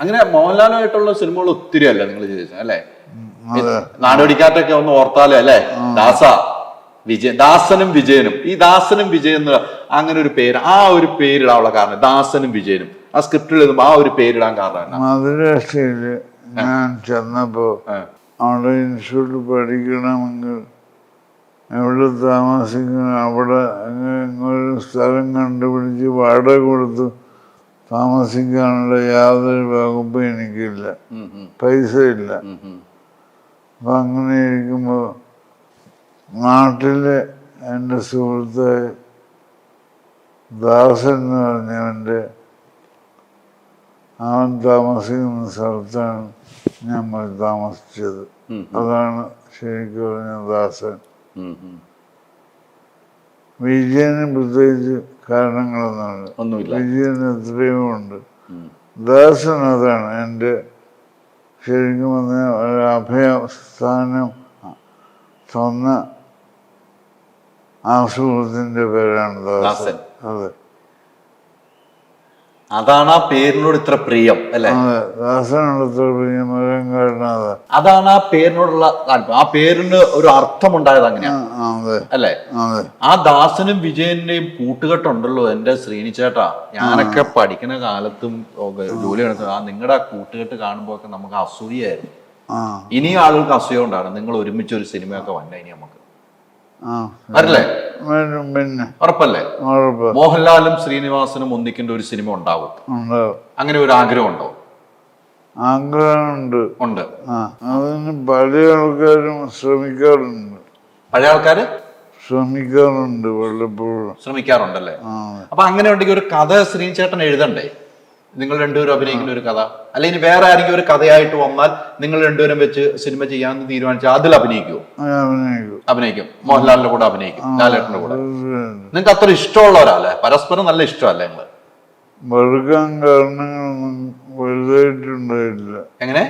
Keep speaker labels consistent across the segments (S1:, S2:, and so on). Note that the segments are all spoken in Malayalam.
S1: അങ്ങനെ മോഹൻലാലുമായിട്ടുള്ള സിനിമകൾ ഒത്തിരി അല്ലേ നിങ്ങൾ ചോദിച്ചത് അല്ലേ? നാടോടിക്കാറ്റൊക്കെ ഒന്ന് ഓർത്താലേ അല്ലേ? ദാസനും വിജയനും. ഈ ദാസനും വിജയൻ അങ്ങനെ ഒരു പേര്, ആ ഒരു പേരിടാനുള്ള കാരണം ദാസനും വിജയനും ആ സ്ക്രിപ്റ്റിൽ എഴുതുമ്പോ ആ ഒരു പേരിടാൻ കാരണം
S2: മധുരാഷ്ട്രയില് ഞാൻ ചെന്നപ്പോ അവിടെ ഇൻസ്റ്റിറ്റ്യൂട്ട് പഠിക്കണമെങ്കിൽ എവിടെ താമസിക്കണം അവിടെ ഒരു സ്ഥലം കണ്ടുപിടിച്ച് വാടക കൊടുത്ത് താമസിക്കാനുള്ള യാതൊരു വകുപ്പും എനിക്കില്ല, പൈസ ഇല്ല. അപ്പം അങ്ങനെ ഇരിക്കുമ്പോൾ നാട്ടിലെ എൻ്റെ സുഹൃത്തായ ദാസൻ എന്ന് പറഞ്ഞവൻ്റെ അവൻ താമസിക്കുന്ന സ്ഥലത്താണ് ഞാൻ പോയി താമസിച്ചത്. അതാണ് ശരിക്കും പറഞ്ഞ ദാസൻ. വിജയന് പ്രത്യേകിച്ച് കാരണങ്ങളൊന്നുമില്ല, വിജയന് എത്രയോ ഉണ്ട്. ദാസൻ അതാണ് എൻ്റെ ശരിക്കും പറഞ്ഞ ഒരു അഭയസ്ഥാനം തന്ന ആ സുഹൃത്തിൻ്റെ പേരാണ് ദാസൻ. അതെ,
S1: അതാണ് ആ പേരിനോട് ഇത്ര പ്രിയം അല്ലെ?
S2: ദാസനോട് ഇത്ര പ്രിയം വരാൻ കാരണം
S1: അതാണ് ആ പേരിനോടുള്ള താല്പര്യം. ആ പേരിന് ഒരു അർത്ഥമുണ്ടായത് അങ്ങനെയാണ് അല്ലെ? ആ ദാസനും വിജയന്റെയും കൂട്ടുകെട്ടുണ്ടല്ലോ എന്റെ ശ്രീനിച്ചേട്ടാ. ഞാനൊക്കെ പഠിക്കുന്ന കാലത്തും ജോലി എടുത്ത നിങ്ങളുടെ ആ കൂട്ടുകെട്ട് കാണുമ്പോ ഒക്കെ നമുക്ക് അസൂയായിരുന്നു. ഇനിയും ആളുകൾക്ക് അസൂയ ഉണ്ടാണ് നിങ്ങൾ ഒരുമിച്ച് ഒരു സിനിമയൊക്കെ വന്നേ ഇനി നമുക്ക് അല്ലേ? ഉറപ്പല്ലേ? മോഹൻലാലും ശ്രീനിവാസനും ഒന്നിക്കേണ്ട ഒരു സിനിമ ഉണ്ടാവും, അങ്ങനെ ഒരു ആഗ്രഹം ഉണ്ടോ?
S2: ആഗ്രഹമുണ്ട്.
S1: ഉണ്ട്.
S2: അതിന് പഴയ ആൾക്കാരും ശ്രമിക്കാറുണ്ട്.
S1: പഴയ ആൾക്കാര്
S2: ശ്രമിക്കാറുണ്ട്, വല്ലപ്പോഴും
S1: ശ്രമിക്കാറുണ്ടല്ലേ? അപ്പൊ അങ്ങനെ ഉണ്ടെങ്കിൽ ഒരു കഥ ശ്രീചേട്ടൻ എഴുതണ്ടേ? നിങ്ങൾ രണ്ടുപേരും അഭിനയിക്കുന്ന ഒരു കഥ, അല്ലെങ്കിൽ വേറെ ആരെങ്കിലും ഒരു കഥയായിട്ട് വന്നാൽ നിങ്ങൾ രണ്ടുപേരും വെച്ച് സിനിമ ചെയ്യാന്ന് തീരുമാനിച്ചാൽ അതിൽ അഭിനയിക്കുമോ? അഭിനയിക്കും. മോഹൻലാലിന്റെ കൂടെ അഭിനയിക്കും, ലാലേട്ടന്റെ കൂടെ. നിങ്ങൾക്ക് അത്ര ഇഷ്ടമുള്ളവരല്ലേ? പരസ്പരം നല്ല ഇഷ്ടമല്ലേ നിങ്ങൾ?
S2: വെറുക്കാൻ കാരണങ്ങളൊന്നും വലുതായിട്ടുണ്ടായില്ല.
S1: എങ്ങനെ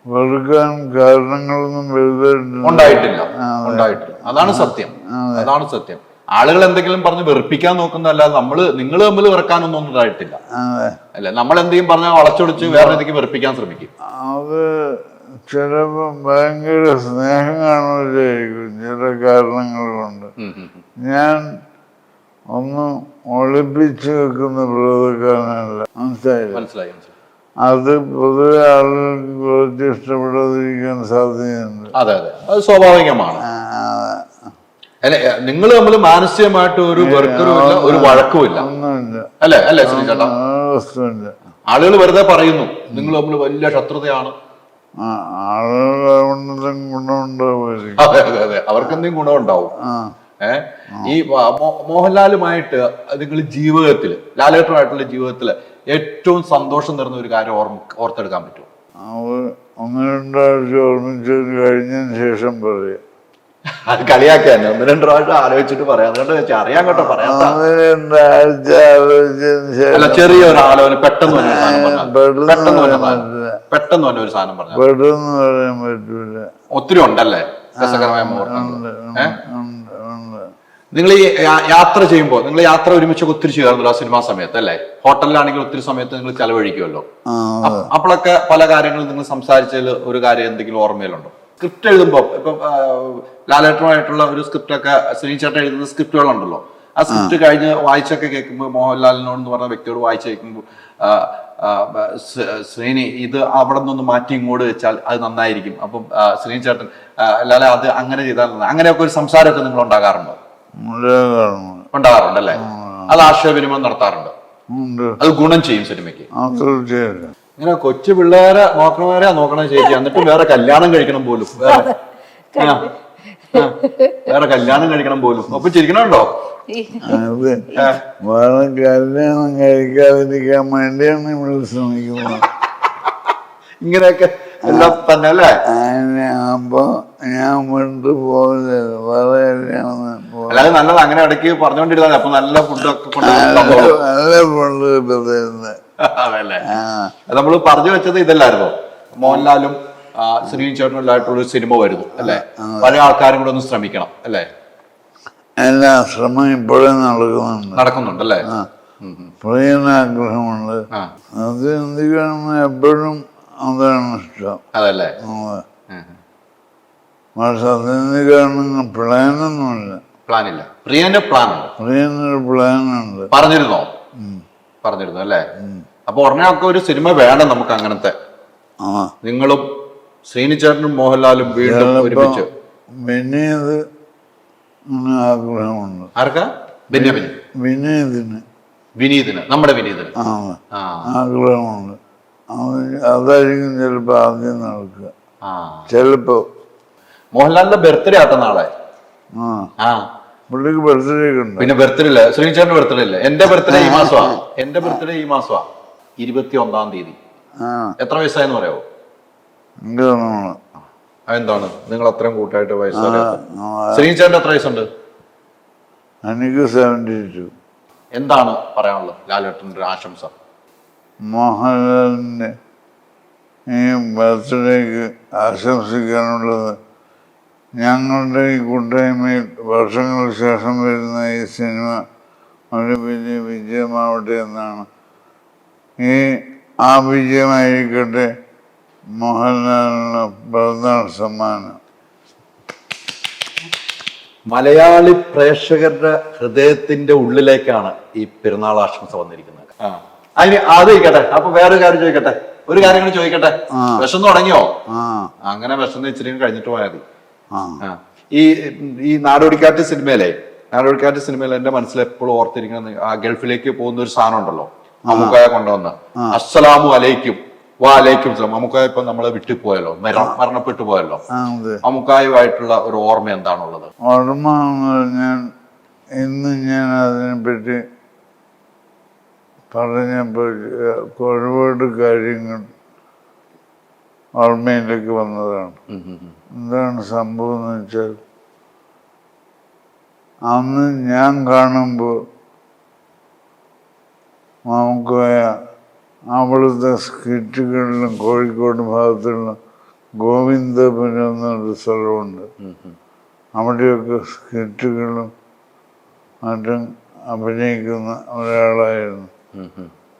S2: വെറുക്കാൻ കാരണങ്ങളൊന്നും വലുതായിട്ടില്ല,
S1: ഉണ്ടായിട്ടില്ല. അതാണ് സത്യം, അതാണ് സത്യം. ആളുകൾ എന്തെങ്കിലും പറഞ്ഞ് വെറുപ്പിക്കാൻ നോക്കുന്നതല്ലാതെ നിങ്ങൾ തമ്മിൽ വെറുക്കാനൊന്നും ഉണ്ടായിട്ടില്ല അല്ലെ? നമ്മൾ എന്തെങ്കിലും പറഞ്ഞാൽ വളച്ചൊടിച്ച് വേറെ എന്തെങ്കിലും വെറുപ്പിക്കാൻ ശ്രമിക്കും.
S2: അത് ചിലപ്പോ ഭയങ്കര സ്നേഹം കാണുമായിരിക്കും ചില കാരണങ്ങൾ കൊണ്ട്. ഞാൻ ഒന്നും ഒളിപ്പിച്ചു വെക്കുന്ന പ്രവർത്തനമല്ല, മനസ്സിലായി? അത് പൊതുവെ ആളുകൾക്ക് കുറച്ച് ഇഷ്ടപ്പെടാതിരിക്കാൻ സാധ്യതയുണ്ട്.
S1: അതെ, അത് സ്വാഭാവികമാണ്. അല്ലെ, നിങ്ങൾ തമ്മിൽ മാനസികമായിട്ട് ഒരു വെറുക്കലുമില്ല, ഒരു വഴക്കുമില്ല അല്ലെ? അല്ലെ ശ്രീചേട്ടാ? ആളുകൾ വെറുതെ പറയുന്നു നിങ്ങൾ തമ്മിൽ വലിയ ശത്രുതയാണ്. അതെ അതെ അതെ, അവർക്കെന്തെങ്കിലും ഗുണമുണ്ടാവും. ഈ മോഹൻലാലുമായിട്ട് നിങ്ങൾ ജീവിതത്തില്, ലാലേട്ടനുമായിട്ടുള്ള ജീവിതത്തില് ഏറ്റവും സന്തോഷം നിറഞ്ഞ ഒരു കാര്യം ഓർത്തെടുക്കാൻ പറ്റുമോ?
S2: ഒന്ന് രണ്ടാഴ്ച ഓർമ്മിച്ച് കഴിഞ്ഞതിന് ശേഷം പറയാം.
S1: അത് കളിയാക്കാൻ ഒന്ന് രണ്ട് പ്രാവശ്യം ആലോചിച്ചിട്ട് പറയാം. അതുകൊണ്ട് വെച്ചാൽ അറിയാൻ കേട്ടോ പറയാം. ചെറിയൊരു ആലോചന പെട്ടെന്ന് തന്നെ ഒരു സാധനം പറഞ്ഞു.
S2: പറയാൻ പറ്റൂല.
S1: ഒത്തിരി ഉണ്ടല്ലേ രസകരമായ മുഹൂർത്തങ്ങൾ. നിങ്ങൾ ഈ യാത്ര ചെയ്യുമ്പോൾ, നിങ്ങൾ യാത്ര ഒരുമിച്ച് ഒത്തിരി ചെയ്യാറുണ്ടല്ലോ ആ സിനിമാ സമയത്ത് അല്ലേ? ഹോട്ടലിലാണെങ്കിൽ ഒത്തിരി സമയത്ത് നിങ്ങൾ ചെലവഴിക്കുമല്ലോ. അപ്പോഴൊക്കെ പല കാര്യങ്ങളും നിങ്ങൾ സംസാരിച്ചതിൽ ഒരു കാര്യം എന്തെങ്കിലും ഓർമ്മയിലുണ്ടോ? സ്ക്രിപ്റ്റ് എഴുതുമ്പോൾ ഇപ്പൊ ലാലേട്ടനുമായിട്ടുള്ള ഒരു സ്ക്രിപ്റ്റൊക്കെ ശ്രീചേട്ടൻ എഴുതുന്ന സ്ക്രിപ്റ്റുകളുണ്ടല്ലോ, ആ സ്ക്രിപ്റ്റ് കഴിഞ്ഞ് വായിച്ചൊക്കെ കേൾക്കുമ്പോൾ മോഹൻലാലിനോട് എന്ന് പറഞ്ഞ വ്യക്തിയോട് വായിച്ചു കേൾക്കുമ്പോൾ ശ്രീനി ഇത് അവിടെ നിന്നൊന്ന് മാറ്റി ഇങ്ങോട്ട് വെച്ചാൽ അത് നന്നായിരിക്കും, അപ്പം ശ്രീചേട്ടൻ ലാല അത് അങ്ങനെ ചെയ്താൽ അങ്ങനെയൊക്കെ ഒരു സംസാരമൊക്കെ നിങ്ങൾ ഉണ്ടാകാറുണ്ടോ? ഉണ്ടാകാറുണ്ടല്ലേ? അത് ആശയവിനിമയം നടത്താറുണ്ട്, അത് ഗുണം ചെയ്യും സിനിമയ്ക്ക്. ഇങ്ങനെ കൊച്ചു പിള്ളേരെ നോക്കണ ചേച്ചി, എന്നിട്ട് വേറെ കല്യാണം കഴിക്കണം പോലും, വേറെ കല്യാണം കഴിക്കണം പോലും. അപ്പൊ ചിരിക്കണുണ്ടോ?
S2: വേറെ കല്യാണം കഴിക്കാതിരിക്കാൻ വേണ്ടിയാണ് ഇവിടെ ശ്രമിക്കുന്നത്.
S1: ഇങ്ങനെയൊക്കെ എല്ലാം തന്നെ അല്ലേ?
S2: അപ്പൊ ഞാൻ വീട്ടിൽ പോകില്ല, വേറെ കല്യാണം.
S1: അല്ലാതെ നല്ലത് അങ്ങനെ ഇടയ്ക്ക് പറഞ്ഞോണ്ടിരുന്നത്. അപ്പൊ നല്ല ഫുഡൊക്കെ
S2: നല്ല ഫുഡ് കിട്ടുന്നത്.
S1: അതല്ലേ നമ്മള് പറഞ്ഞു വെച്ചത് ഇതല്ലായിരുന്നോ? മോഹൻലാലും ശ്രീചേട്ടനുമായിട്ടുള്ള ഒരു സിനിമ വരുന്നു അല്ലെ? പല ആൾക്കാരും കൂടെ ഒന്ന് ശ്രമിക്കണം അല്ലെ?
S2: എല്ലാ ശ്രമം ഇപ്പോഴും നടക്കുന്നുണ്ട്
S1: അല്ലേ?
S2: പ്രിയനാഗ്രഹമുണ്ട്. അത് എന്ത് കാണുമ്പോൾ എപ്പോഴും അതാണ് ഇഷ്ടം.
S1: അതല്ലേ?
S2: പക്ഷെ അതിന് കാണുന്ന പ്ലാനൊന്നുമില്ല.
S1: പ്ലാനില്ല. പ്രിയന്റെ പ്ലാനുണ്ട്.
S2: പ്രിയനൊരു പ്ലാനുണ്ട്.
S1: പറഞ്ഞിരുന്നോ? പറഞ്ഞിരുന്നു അല്ലേ? അപ്പൊ ഉടനെ ഒക്കെ ഒരു സിനിമ വേണം നമുക്ക് അങ്ങനത്തെ. നിങ്ങളും ശ്രീനിച്ചേട്ടനും മോഹൻലാലും വീണ്ടും ഒരുമിച്ച്.
S2: വിനീത് ആഗ്രഹമുണ്ട്.
S1: ആർക്കാ?
S2: വിനീതിന്.
S1: വിനീതിന്, നമ്മുടെ വിനീതിന്
S2: ആഗ്രഹമുണ്ട്. അതായിരിക്കും ചിലപ്പോ ആദ്യം നടക്കുക. ചിലപ്പോ
S1: മോഹൻലാലിന്റെ ബർത്ത്ഡേ ആട്ട നാളെ.
S2: പുള്ളിക്ക് ബർത്ത്ഡേ ഉണ്ട്.
S1: പിന്നെ ബർത്ത്ഡേ ഇല്ല, ശ്രീനിച്ചേട്ടന്റെ ബർത്ത്ഡേ ഇല്ല. എന്റെ ബർത്ത്ഡേ ഈ മാസമാ. എന്റെ ബർത്ത്ഡേ ഈ മാസമാ, 21-ാം തീയതി. എത്ര വയസ്സായെന്ന് പറയാവോ? അതെന്താണ് നിങ്ങൾ അത്രയും കൂട്ടായിട്ട് വയസ്സായ? ശ്രീനിച്ചേട്ടൻ എത്ര വയസ്സുണ്ട്?
S2: എനിക്ക് 72.
S1: എന്താണ് പറയാനുള്ളത് ലാലേട്ടൻ്റെ ഒരു ആശംസ?
S2: മോഹൻലാലിന്റെ ഈ ബർത്ത്ഡേക്ക് ആശംസിക്കാനുള്ളത്, ഞങ്ങളുടെ ഈ കൂട്ടായ്മയിൽ വർഷങ്ങൾക്ക് ശേഷം വരുന്ന ഈ സിനിമ ഒരു വലിയ വിജയമാവട്ടെ എന്നാണ്. ആ വിജയമായിരിക്കട്ടെ മോഹൻലാലിനുള്ള പിറന്നാൾ സമ്മാനം.
S1: മലയാളി പ്രേക്ഷകരുടെ ഹൃദയത്തിന്റെ ഉള്ളിലേക്കാണ് ഈ പെരുന്നാൾ ആശംസ വന്നിരിക്കുന്നത്. അതിന് അത് ചോദിക്കട്ടെ. അപ്പൊ വേറൊരു കാര്യം ചോദിക്കട്ടെ, ഒരു കാര്യം കൂടി ചോദിക്കട്ടെ. വിശന്ന് തുടങ്ങിയോ? അങ്ങനെ വിശന്ന് ഇച്ചിരി കഴിഞ്ഞിട്ട് പോയാൽ മതി. ഈ നാടോടിക്കാറ്റ് സിനിമയിലെ എന്റെ മനസ്സിൽ എപ്പോഴും ഓർത്തിരിക്കുന്നത് ആ ഗൾഫിലേക്ക് പോകുന്ന ഒരു സാധനം ഉണ്ടല്ലോ, മമ്മൂക്കായ കൊണ്ടുവന്ന് അസ്സലാമു അലൈക്കും വാലൈക്കും സലാം. മമ്മൂക്കായ ഇപ്പൊ നമ്മളെ വിട്ടുപോയല്ലോ, മരണപ്പെട്ടു പോയല്ലോ. മമ്മൂക്കായുമായിട്ടുള്ള ഒരു ഓർമ്മ എന്താണുള്ളത്?
S2: ഓർമ്മ എന്ന് പറഞ്ഞാൽ ഇന്ന് ഞാൻ അതിനെപ്പറ്റി പറഞ്ഞപ്പോൾ ഒരുപാട് കാര്യങ്ങൾ ഓർമ്മയിലേക്ക് വന്നതാണ്. എന്താണ് സംഭവം എന്ന് വെച്ചാൽ, അന്ന് ഞാൻ കാണുമ്പോൾ മമ്മൂക്കായ അവിടുത്തെ സ്കിറ്റുകളിലും കോഴിക്കോട് ഭാഗത്തുള്ള ഗോവിന്ദപുരം എന്നൊരു സ്ഥലമുണ്ട്. അവിടെയൊക്കെ സ്കിറ്റുകളും മറ്റും അഭിനയിക്കുന്ന ഒരാളായിരുന്നു.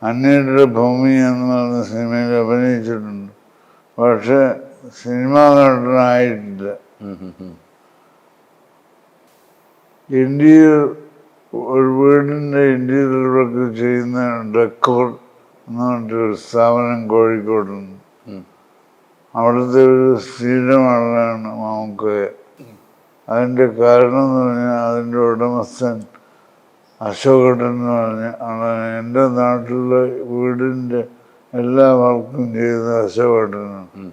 S2: അന്യരുടെ ഭൂമി എന്ന് പറഞ്ഞ സിനിമയിൽ അഭിനയിച്ചിട്ടുണ്ട്. പക്ഷെ സിനിമാ നടനായിട്ടില്ല. ഇന്ത്യയിൽ ഒരു വീടിൻ്റെ ഇന്റീരിയറൊക്കെ ചെയ്യുന്ന ഡെക്കോർ എന്ന് പറഞ്ഞിട്ടൊരു സ്ഥാപനം കോഴിക്കോടുണ്ട്. അവിടുത്തെ ഒരു സ്ഥിരമാളാണ് മമ്മൂക്കയെ. അതിൻ്റെ കാരണം എന്ന് പറഞ്ഞാൽ അതിൻ്റെ ഉടമസ്ഥൻ അശോകൻ എന്ന് പറഞ്ഞ ആളാണ്. എൻ്റെ നാട്ടിലെ വീടിൻ്റെ എല്ലാ വർക്കും ചെയ്ത അശോകനാണ്.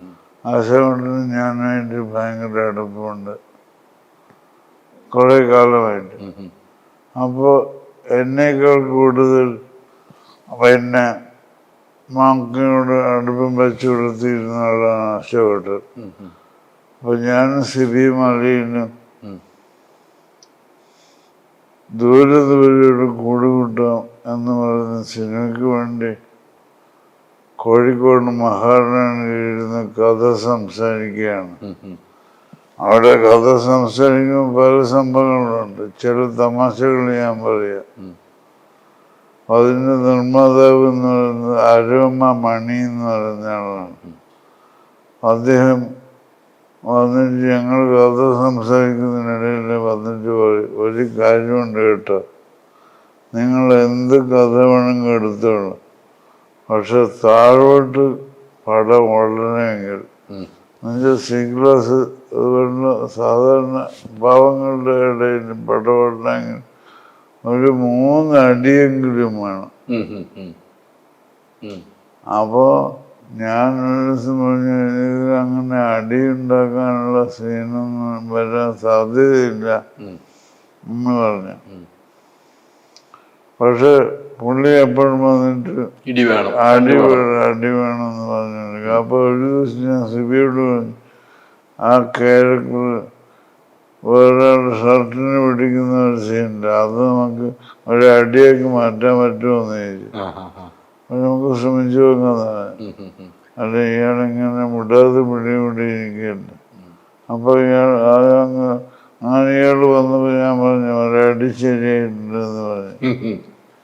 S2: അശോകന് ഞാനായിട്ട് ഭയങ്കര അടുപ്പമുണ്ട് കുറേ കാലമായിട്ട്. അപ്പോൾ എന്നേക്കാൾ കൂടുതൽ പിന്നെ മാക്കിനോട് അടുപ്പം വെച്ച് കൊടുത്തിരുന്ന ആളാണ് അശോകൻ. അപ്പൊ ഞാനും സിബിയും അലിയനും ദൂരെ ദൂരെയോട് കൂടുകൂട്ടാം എന്ന് പറയുന്ന സിനിമയ്ക്ക് വേണ്ടി കോഴിക്കോട് മഹാറാണിയിൽ ഇരുന്ന് കഥ സംസാരിക്കുകയാണ്. അവിടെ കഥ സംസാരിക്കുമ്പോൾ പല സംഭവങ്ങളുണ്ട്. ചില തമാശകൾ ഞാൻ പറയാം. അതിൻ്റെ നിർമ്മാതാവ് എന്ന് പറയുന്നത് അരോമ മണി എന്ന് പറയുന്ന ആളാണ്. അദ്ദേഹം വന്നിട്ട് ഞങ്ങൾ കഥ സംസാരിക്കുന്നതിനിടയിൽ വന്നിട്ട് ഒരു കാര്യമുണ്ട് കേട്ടോ, നിങ്ങൾ എന്ത് കഥ വേണമെങ്കിൽ എടുത്തോളൂ, പക്ഷെ താഴോട്ട് പടം ഓടണമെങ്കിൽ എന്നുവെച്ചാൽ സി ക്ലാസ് സാധാരണ പാവങ്ങളുടെ ഇടയിൽ പടം ഓടണമെങ്കിൽ ഒരു 3 അടിയെങ്കിലും വേണം. അപ്പോ ഞാനൊരു ദിവസം പറഞ്ഞു, അങ്ങനെ അടിയുണ്ടാക്കാനുള്ള സീനൊന്നും വരാൻ സാധ്യതയില്ല എന്ന് പറഞ്ഞു. പക്ഷെ പുള്ളി എപ്പോഴും വന്നിട്ട് അടി വേണമെന്ന് പറഞ്ഞു. അപ്പൊ ഒരു ദിവസം ഞാൻ സിബിയോട് പറഞ്ഞു, ആ ക്യാരക്ടർ വേറൊരാളുടെ ഷർട്ടിന് പിടിക്കുന്ന ഒരു സീനുണ്ട്, അത് നമുക്ക് ഒരു അടിയൊക്കെ മാറ്റാൻ പറ്റുമോ എന്ന് ചോദിച്ചു. നമുക്ക് ശ്രമിച്ചു നോക്കുന്നതാണ്. അല്ല ഇയാളിങ്ങനെ വിടാതെ പിടിയിരിക്കുകയല്ല. അപ്പൊ ഇയാൾ വന്നപ്പോ ഞാൻ പറഞ്ഞു ഒരടി ശരിയായിട്ടുണ്ട് എന്ന് പറഞ്ഞു.